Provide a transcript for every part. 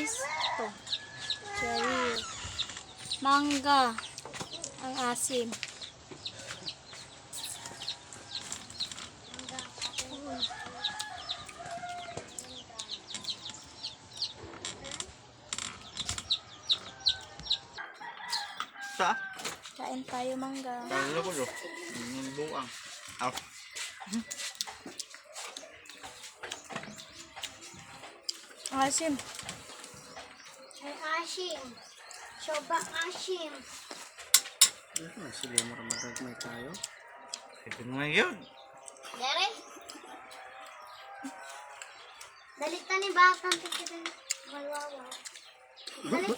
guys. Ito. Cherry. Mangga. Ang asim. Sa? Kain tayo mangga. Kalo ko lo. Yung buang. Aw. Ang asim. Ay, asim. Sobrang asim. Sige mo magagmay tayo. Ito nga yun. Dere? Dalit ni batang kita. Walwawa. Dalit.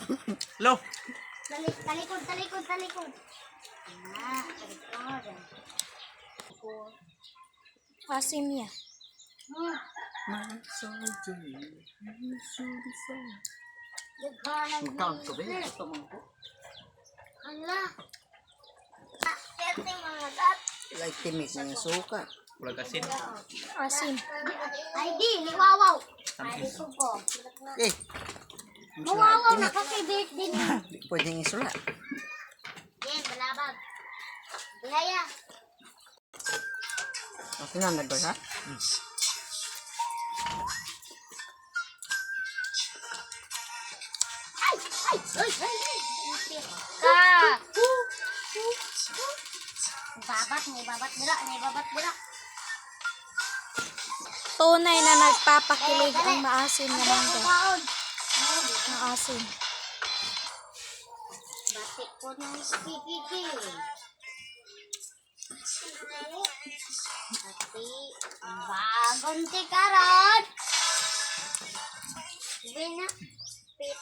Lo. Dalit. Talikod. Talikod. Talikod. Asim niya. Magkang sabi, ito mga po. Hala. Pwede mga gat. Like timis na yung suka. Wala kasin. Asim. Ay di, liwawaw. Ay, Tamis. suko. Eh, Mawawaw na kakibit din. pwedeng isula. Yan, balabag. Bihaya. Okay na, nagba ha? Ka. May babat dira. Tunay na nagpapakilig ang maasim na mangga. Kaon. Ang asim. Batik ko ng kikiki. Ati, bagong tikaran. Bina. Pit.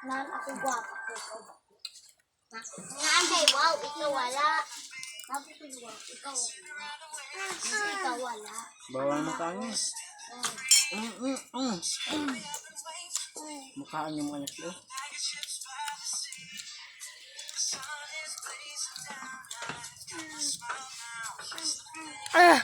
Nan ako gwapa ko. Nanay, wow, ikaw wala. Ikaw. Ikaw wala. Bawal mo kanya. Mukhaan yung mga anak yun. Ah!